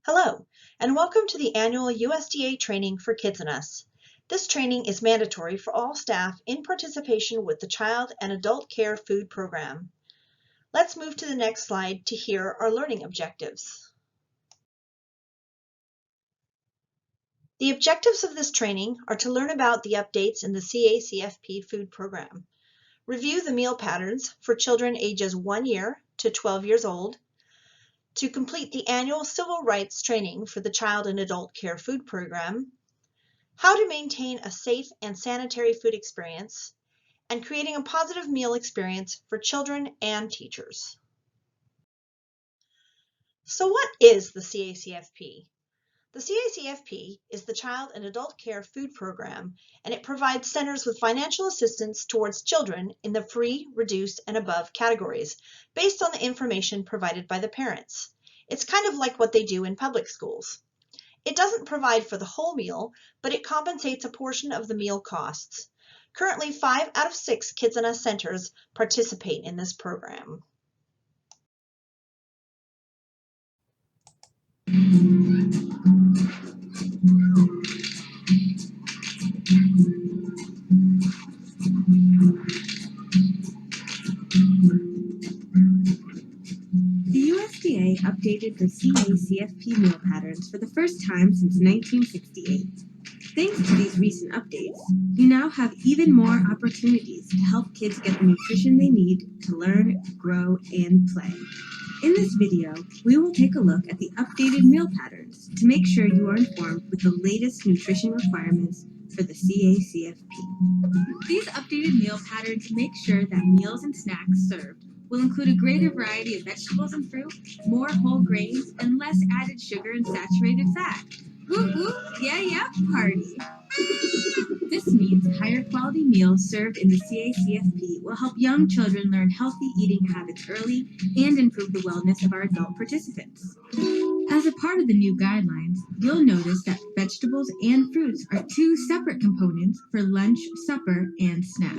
Hello, and welcome to the annual USDA training for Kids and Us. This training is mandatory for all staff in participation with the Child and Adult Care Food Program. Let's move to the next slide to hear our learning objectives. The objectives of this training are to learn about the updates in the CACFP food program, review the meal patterns for children ages 1 year to 12 years old, to complete the annual civil rights training for the Child and Adult Care Food Program, how to maintain a safe and sanitary food experience, and creating a positive meal experience for children and teachers. So what is the CACFP? The CACFP is the Child and Adult Care Food Program, and it provides centers with financial assistance towards children in the free, reduced, and above categories based on the information provided by the parents. It's kind of like what they do in public schools. It doesn't provide for the whole meal, but it compensates a portion of the meal costs. Currently, 5 out of 6 Kids and Us centers participate in this program. The USDA updated the CACFP meal patterns for the first time since 1968. Thanks to these recent updates, you now have even more opportunities to help kids get the nutrition they need to learn, grow, and play. In this video, we will take a look at the updated meal patterns to make sure you are informed with the latest nutrition requirements for the CACFP. These updated meal patterns make sure that meals and snacks served will include a greater variety of vegetables and fruit, more whole grains, and less added sugar and saturated fat. Whoop whoop, yeah, party! This means higher quality meals served in the CACFP will help young children learn healthy eating habits early and improve the wellness of our adult participants. As a part of the new guidelines, you'll notice that vegetables and fruits are 2 separate components for lunch, supper, and snack.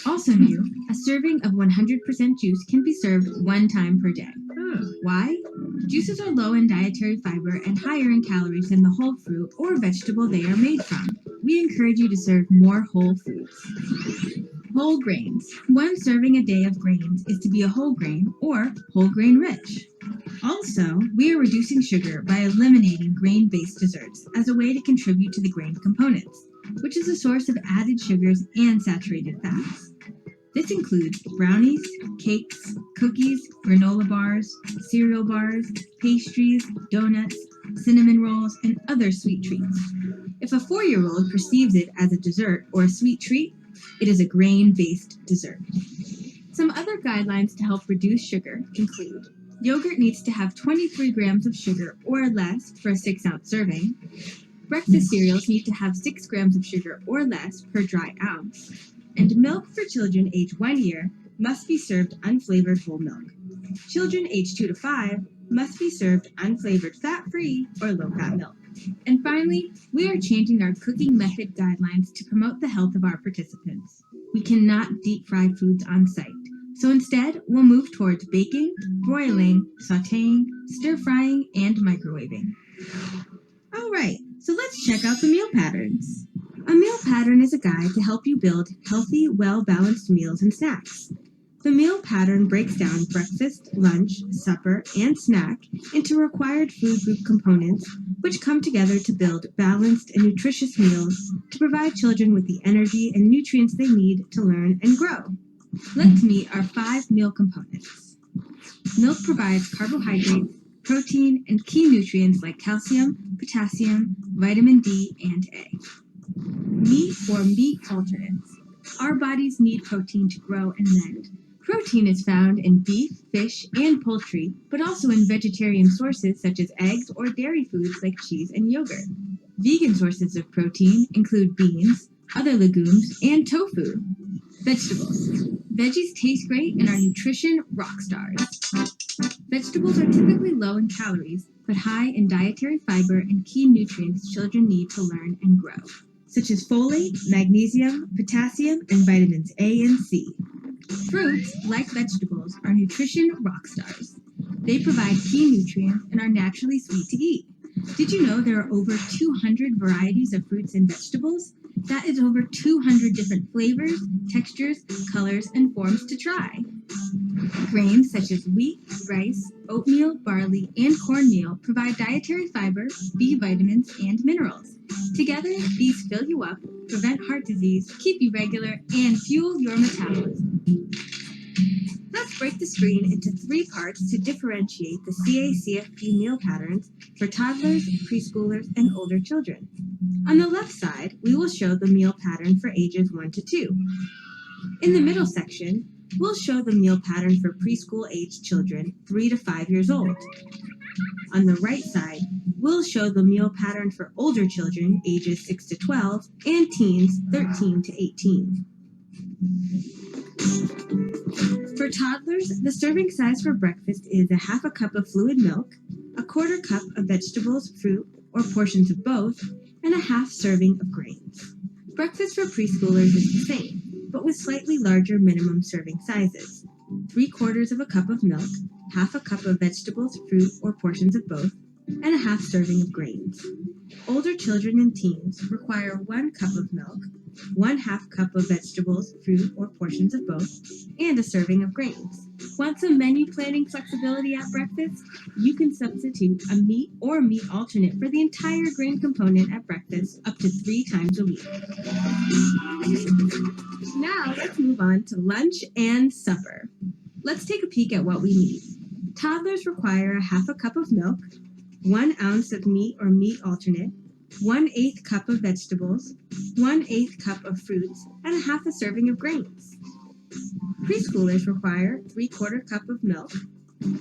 Also new, a serving of 100% juice can be served 1 time per day. Why? Juices are low in dietary fiber and higher in calories than the whole fruit or vegetable they are made from. We encourage you to serve more whole foods. Whole grains. 1 serving a day of grains is to be a whole grain or whole grain rich. Also, we are reducing sugar by eliminating grain-based desserts as a way to contribute to the grain components, which is a source of added sugars and saturated fats. This includes brownies, cakes, cookies, granola bars, cereal bars, pastries, donuts, cinnamon rolls, and other sweet treats. If a 4-year-old perceives it as a dessert or a sweet treat, it is a grain-based dessert. Some other guidelines to help reduce sugar include yogurt needs to have 23 grams of sugar or less for a 6-ounce serving. Breakfast cereals need to have 6 grams of sugar or less per dry ounce. And milk for children age 1 year must be served unflavored whole milk. Children age 2 to 5 must be served unflavored fat-free or low-fat milk. And finally, we are changing our cooking method guidelines to promote the health of our participants. We cannot deep fry foods on site, so instead we'll move towards baking, broiling, sautéing, stir-frying, and microwaving. All right, so let's check out the meal patterns. A meal pattern is a guide to help you build healthy, well-balanced meals and snacks. The meal pattern breaks down breakfast, lunch, supper, and snack into required food group components, which come together to build balanced and nutritious meals to provide children with the energy and nutrients they need to learn and grow. Let's meet our 5 meal components. Milk provides carbohydrates, protein, and key nutrients like calcium, potassium, vitamin D, and A. Meat or meat alternates. Our bodies need protein to grow and mend. Protein is found in beef, fish, and poultry, but also in vegetarian sources such as eggs or dairy foods like cheese and yogurt. Vegan sources of protein include beans, other legumes, and tofu. Vegetables. Veggies taste great and are nutrition rock stars. Vegetables are typically low in calories, but high in dietary fiber and key nutrients children need to learn and grow, such as folate, magnesium, potassium, and vitamins A and C. Fruits, like vegetables, are nutrition rock stars. They provide key nutrients and are naturally sweet to eat. Did you know there are over 200 varieties of fruits and vegetables? That is over 200 different flavors, textures, colors, and forms to try. Grains such as wheat, rice, oatmeal, barley, and cornmeal provide dietary fiber, B vitamins, and minerals. Together, these fill you up, prevent heart disease, keep you regular, and fuel your metabolism. Let's break the screen into 3 parts to differentiate the CACFP meal patterns for toddlers, preschoolers, and older children. On the left side, we will show the meal pattern for ages 1 to 2. In the middle section, we'll show the meal pattern for preschool-aged children 3 to 5 years old. On the right side, we'll show the meal pattern for older children ages 6 to 12 and teens 13 to 18. For toddlers, the serving size for breakfast is 1/2 cup of fluid milk, 1/4 cup of vegetables, fruit, or portions of both, and 1/2 serving of grains. Breakfast for preschoolers is the same, but with slightly larger minimum serving sizes. 3/4 cup of milk, 1/2 cup of vegetables, fruit, or portions of both, and 1/2 serving of grains. Older children and teens require 1 cup of milk, 1/2 cup of vegetables, fruit, or portions of both, and a serving of grains. Want some menu planning flexibility at breakfast? You can substitute a meat or meat alternate for the entire grain component at breakfast up to 3 times a week. Now let's move on to lunch and supper. Let's take a peek at what we need. Toddlers require 1/2 cup of milk, 1 ounce of meat or meat alternate, 1/8 cup of vegetables, 1/8 cup of fruits, and 1/2 serving of grains. Preschoolers require 3/4 cup of milk,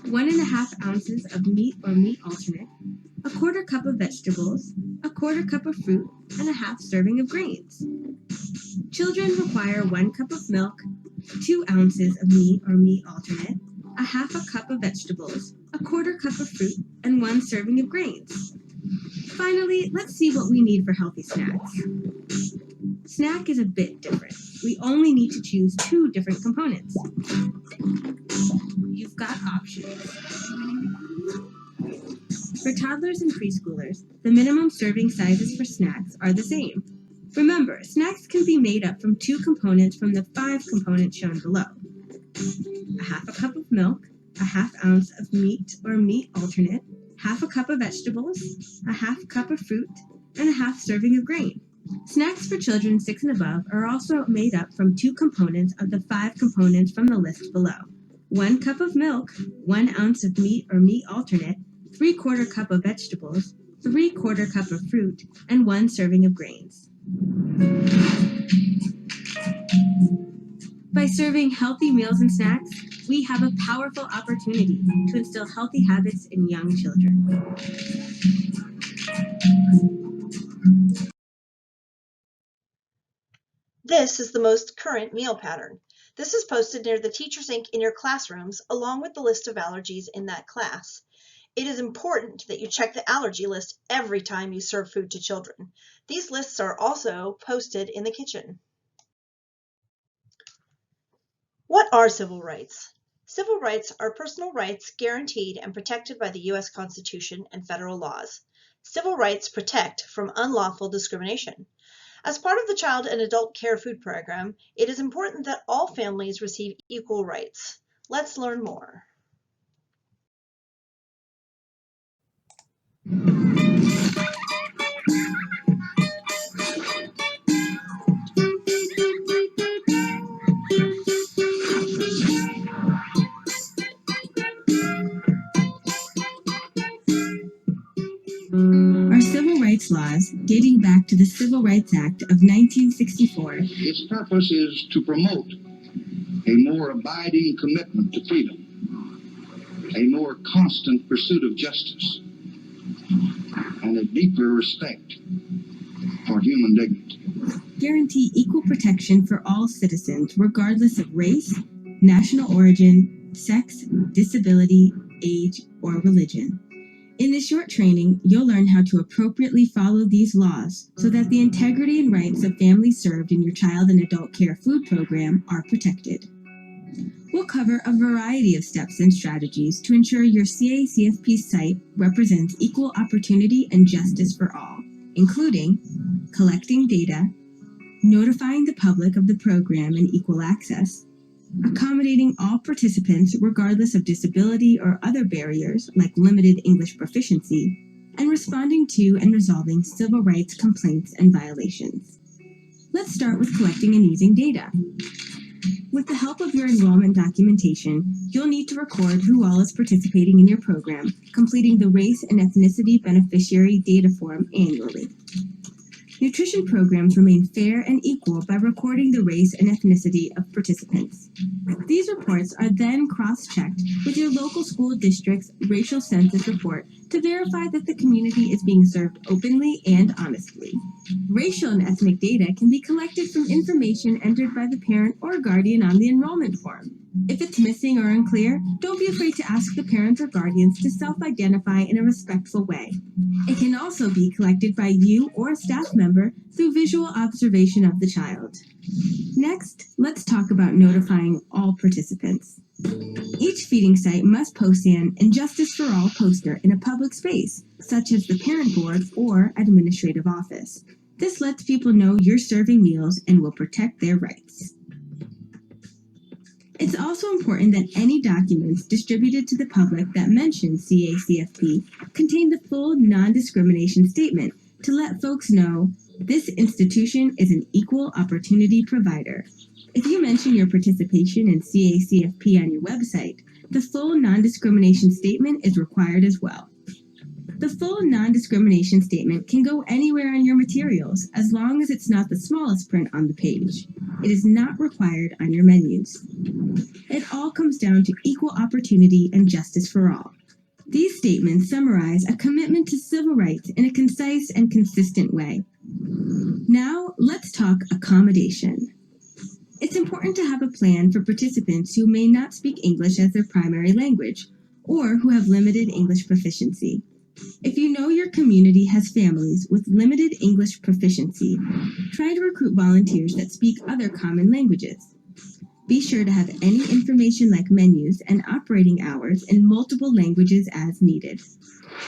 1.5 ounces of meat or meat alternate, 1/4 cup of vegetables, 1/4 cup of fruit, and 1/2 serving of grains. Children require 1 cup of milk, 2 ounces of meat or meat alternate, 1/2 cup of vegetables, 1/4 cup of fruit, and 1 serving of grains. Finally, let's see what we need for healthy snacks. Snack is a bit different. We only need to choose 2 different components. You've got options. For toddlers and preschoolers, the minimum serving sizes for snacks are the same. Remember, snacks can be made up from 2 components from the 5 components shown below. 1/2 cup of milk, 1/2 ounce of meat or meat alternate, 1/2 cup of vegetables, 1/2 cup of fruit, and 1/2 serving of grain. Snacks for children 6 and above are also made up from 2 components of the 5 components from the list below. 1 cup of milk, 1 ounce of meat or meat alternate, 3/4 cup of vegetables, 3/4 cup of fruit, and 1 serving of grains. By serving healthy meals and snacks, we have a powerful opportunity to instill healthy habits in young children. This is the most current meal pattern. This is posted near the Teacher's Ink in your classrooms, along with the list of allergies in that class. It is important that you check the allergy list every time you serve food to children. These lists are also posted in the kitchen. What are civil rights? Civil rights are personal rights guaranteed and protected by the U.S. Constitution and federal laws. Civil rights protect from unlawful discrimination. As part of the Child and Adult Care Food Program, it is important that all families receive equal rights. Let's learn more. Our civil rights laws, dating back to the Civil Rights Act of 1964, its purpose is to promote a more abiding commitment to freedom, a more constant pursuit of justice, and a deeper respect for human dignity. guarantee equal protection for all citizens regardless of race, national origin, sex, disability, age, or religion. In this short training, you'll learn how to appropriately follow these laws so that the integrity and rights of families served in your child and adult care food program are protected. We'll cover a variety of steps and strategies to ensure your CACFP site represents equal opportunity and justice for all, including collecting data, notifying the public of the program and equal access, accommodating all participants regardless of disability or other barriers like limited English proficiency, and responding to and resolving civil rights complaints and violations. Let's start with collecting and using data. With the help of your enrollment documentation, you'll need to record who all is participating in your program, completing the Race and Ethnicity Beneficiary Data Form annually. Nutrition programs remain fair and equal by recording the race and ethnicity of participants. These reports are then cross-checked with your local school district's racial census report to verify that the community is being served openly and honestly. Racial and ethnic data can be collected from information entered by the parent or guardian on the enrollment form. If it's missing or unclear, don't be afraid to ask the parents or guardians to self-identify in a respectful way. It can also be collected by you or a staff member through visual observation of the child. Next, let's talk about notifying all participants. Each feeding site must post an Injustice for All poster in a public space, such as the parent board or administrative office. This lets people know you're serving meals and will protect their rights. It's also important that any documents distributed to the public that mention CACFP contain the full non-discrimination statement to let folks know this institution is an equal opportunity provider. If you mention your participation in CACFP on your website, the full non-discrimination statement is required as well. The full non-discrimination statement can go anywhere on your materials as long as it's not the smallest print on the page. It is not required on your menus. It all comes down to equal opportunity and justice for all. These statements summarize a commitment to civil rights in a concise and consistent way. Now, let's talk accommodation. It's important to have a plan for participants who may not speak English as their primary language or who have limited English proficiency. If you know your community has families with limited English proficiency, try to recruit volunteers that speak other common languages. Be sure to have any information like menus and operating hours in multiple languages as needed.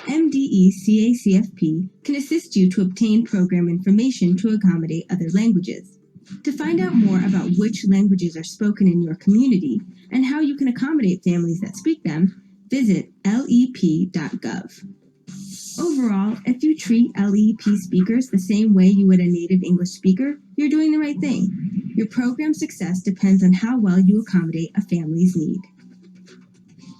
MDE CACFP can assist you to obtain program information to accommodate other languages. To find out more about which languages are spoken in your community and how you can accommodate families that speak them, visit lep.gov. Overall, if you treat LEP speakers the same way you would a native English speaker, you're doing the right thing. Your program's success depends on how well you accommodate a family's need.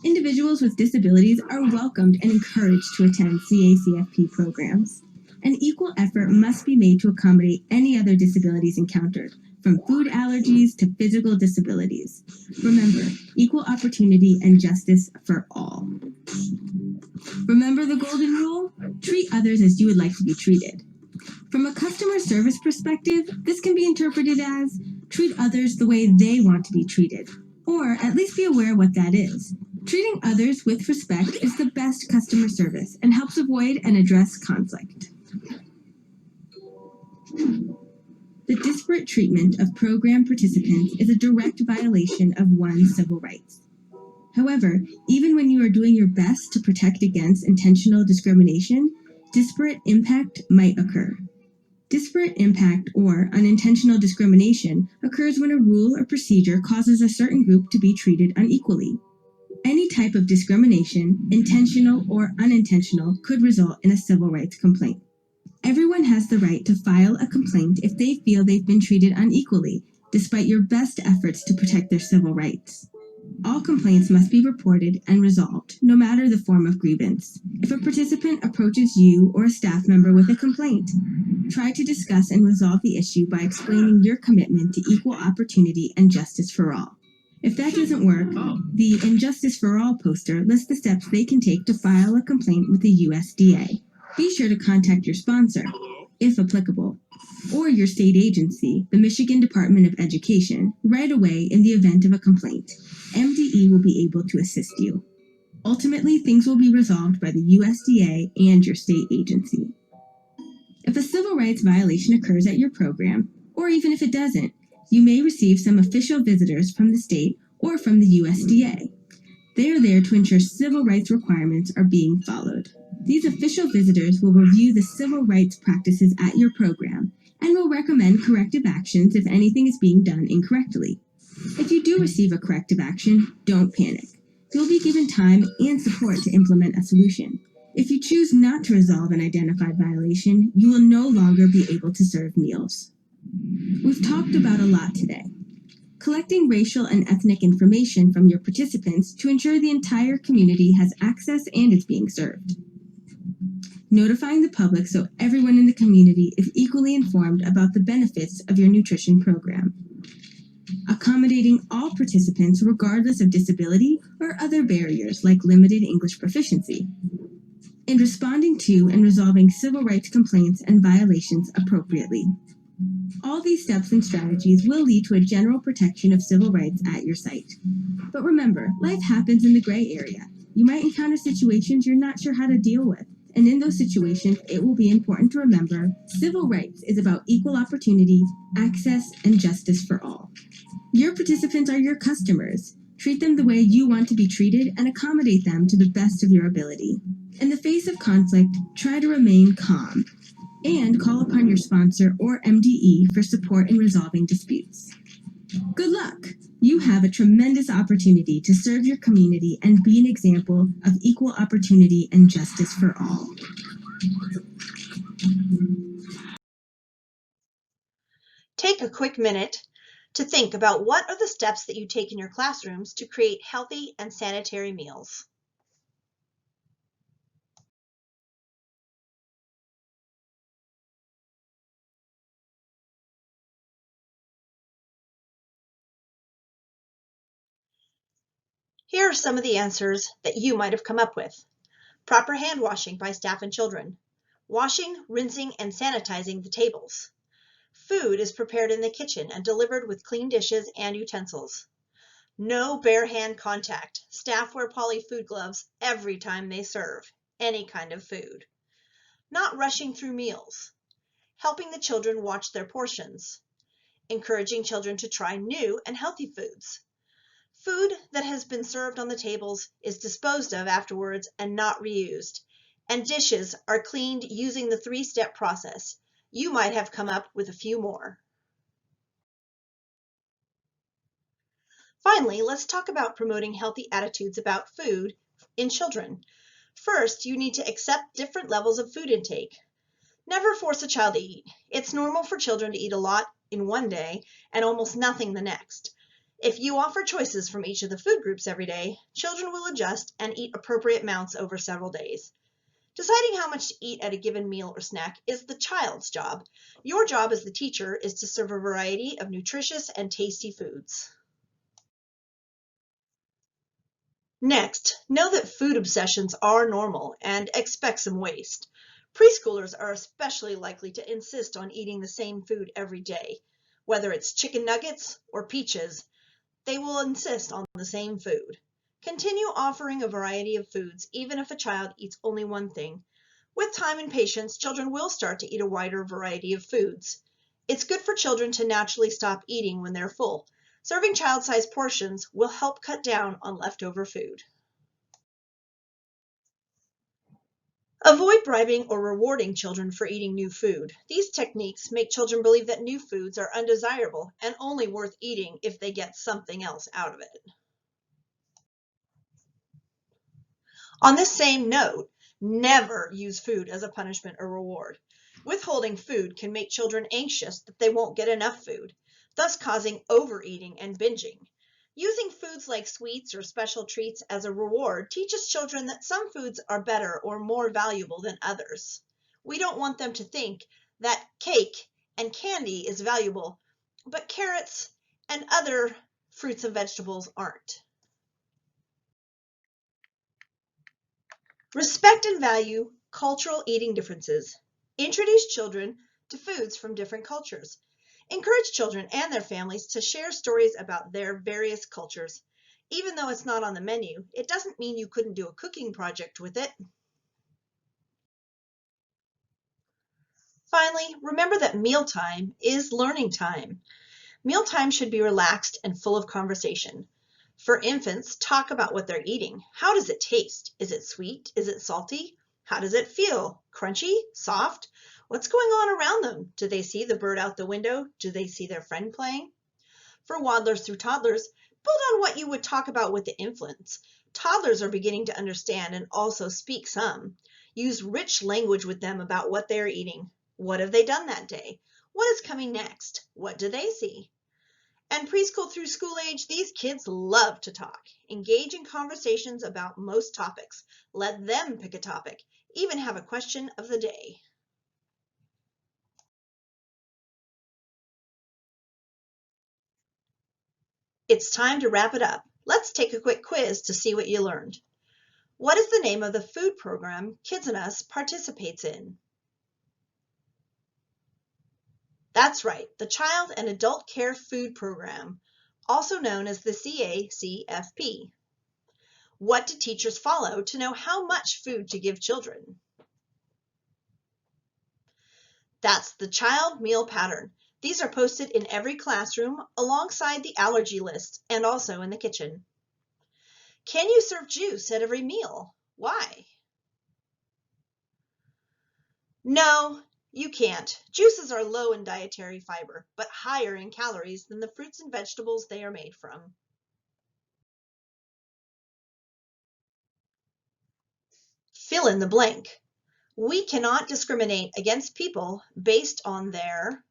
Individuals with disabilities are welcomed and encouraged to attend CACFP programs. An equal effort must be made to accommodate any other disabilities encountered, from food allergies to physical disabilities. Remember, equal opportunity and justice for all. Remember the golden rule? Treat others as you would like to be treated. From a customer service perspective, this can be interpreted as treat others the way they want to be treated, or at least be aware what that is. Treating others with respect is the best customer service and helps avoid and address conflict. The disparate treatment of program participants is a direct violation of one's civil rights. However, even when you are doing your best to protect against intentional discrimination, disparate impact might occur. Disparate impact or unintentional discrimination occurs when a rule or procedure causes a certain group to be treated unequally. Any type of discrimination, intentional or unintentional, could result in a civil rights complaint. Everyone has the right to file a complaint if they feel they've been treated unequally, despite your best efforts to protect their civil rights. All complaints must be reported and resolved, no matter the form of grievance. If a participant approaches you or a staff member with a complaint, try to discuss and resolve the issue by explaining your commitment to equal opportunity and justice for all. If that doesn't work, the Injustice for All poster lists the steps they can take to file a complaint with the USDA. Be sure to contact your sponsor, if applicable, or your state agency, the Michigan Department of Education, right away in the event of a complaint. MDE will be able to assist you. Ultimately, things will be resolved by the USDA and your state agency. If a civil rights violation occurs at your program, or even if it doesn't, you may receive some official visitors from the state or from the USDA. They are there to ensure civil rights requirements are being followed. These official visitors will review the civil rights practices at your program and will recommend corrective actions if anything is being done incorrectly. If you do receive a corrective action, don't panic. You'll be given time and support to implement a solution. If you choose not to resolve an identified violation, you will no longer be able to serve meals. We've talked about a lot today. Collecting racial and ethnic information from your participants to ensure the entire community has access and is being served. Notifying the public so everyone in the community is equally informed about the benefits of your nutrition program. Accommodating all participants regardless of disability or other barriers like limited English proficiency. And responding to and resolving civil rights complaints and violations appropriately. All these steps and strategies will lead to a general protection of civil rights at your site. But remember, life happens in the gray area. You might encounter situations you're not sure how to deal with. And in those situations, it will be important to remember civil rights is about equal opportunity, access, and justice for all. Your participants are your customers. Treat them the way you want to be treated and accommodate them to the best of your ability. In the face of conflict, try to remain calm and call upon your sponsor or MDE for support in resolving disputes. Good luck! You have a tremendous opportunity to serve your community and be an example of equal opportunity and justice for all. Take a quick minute to think about what are the steps that you take in your classrooms to create healthy and sanitary meals. Here are some of the answers that you might have come up with. Proper hand washing by staff and children. Washing, rinsing, and sanitizing the tables. Food is prepared in the kitchen and delivered with clean dishes and utensils. No bare hand contact. Staff wear poly food gloves every time they serve any kind of food. Not rushing through meals. Helping the children watch their portions. Encouraging children to try new and healthy foods. Food that has been served on the tables is disposed of afterwards and not reused, and dishes are cleaned using the 3-step process. You might have come up with a few more. Finally, let's talk about promoting healthy attitudes about food in children. First, you need to accept different levels of food intake. Never force a child to eat. It's normal for children to eat a lot in one day and almost nothing the next. If you offer choices from each of the food groups every day, children will adjust and eat appropriate amounts over several days. Deciding how much to eat at a given meal or snack is the child's job. Your job as the teacher is to serve a variety of nutritious and tasty foods. Next, know that food obsessions are normal and expect some waste. Preschoolers are especially likely to insist on eating the same food every day. Whether it's chicken nuggets or peaches, they will insist on the same food. Continue offering a variety of foods, even if a child eats only one thing. With time and patience, children will start to eat a wider variety of foods. It's good for children to naturally stop eating when they're full. Serving child-sized portions will help cut down on leftover food. Avoid bribing or rewarding children for eating new food. These techniques make children believe that new foods are undesirable and only worth eating if they get something else out of it. On this same note, never use food as a punishment or reward. Withholding food can make children anxious that they won't get enough food, thus causing overeating and binging. Using foods like sweets or special treats as a reward teaches children that some foods are better or more valuable than others. We don't want them to think that cake and candy is valuable, but carrots and other fruits and vegetables aren't. Respect and value cultural eating differences. Introduce children to foods from different cultures. Encourage children and their families to share stories about their various cultures. Even though it's not on the menu, it doesn't mean you couldn't do a cooking project with it. Finally, remember that mealtime is learning time. Mealtime should be relaxed and full of conversation. For infants, talk about what they're eating. How does it taste? Is it sweet? Is it salty? How does it feel? Crunchy? Soft? What's going on around them? Do they see the bird out the window? Do they see their friend playing? For waddlers through toddlers, build on what you would talk about with the infants. Toddlers are beginning to understand and also speak some. Use rich language with them about what they are eating. What have they done that day? What is coming next? What do they see? And preschool through school age, these kids love to talk. Engage in conversations about most topics. Let them pick a topic. Even have a question of the day. It's time to wrap it up. Let's take a quick quiz to see what you learned. What is the name of the food program Kids and Us participates in? That's right, the Child and Adult Care Food Program, also known as the CACFP. What do teachers follow to know how much food to give children? That's the child meal pattern. These are posted in every classroom alongside the allergy list and also in the kitchen. Can you serve juice at every meal? Why? No, you can't. Juices are low in dietary fiber, but higher in calories than the fruits and vegetables they are made from. Fill in the blank. We cannot discriminate against people based on their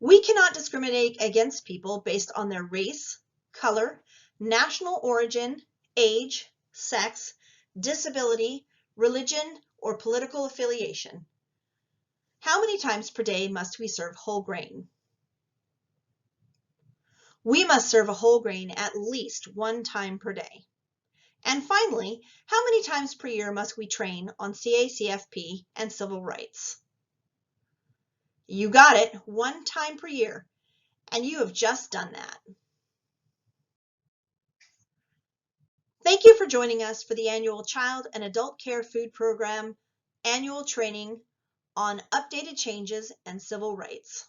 We cannot discriminate against people based on their race, color, national origin, age, sex, disability, religion, or political affiliation. How many times per day must we serve whole grain? We must serve a whole grain at least 1 time per day. And finally, how many times per year must we train on CACFP and civil rights? You got it, 1 time per year, and you have just done that. Thank you for joining us for the annual Child and Adult Care Food Program annual training on updated changes and civil rights.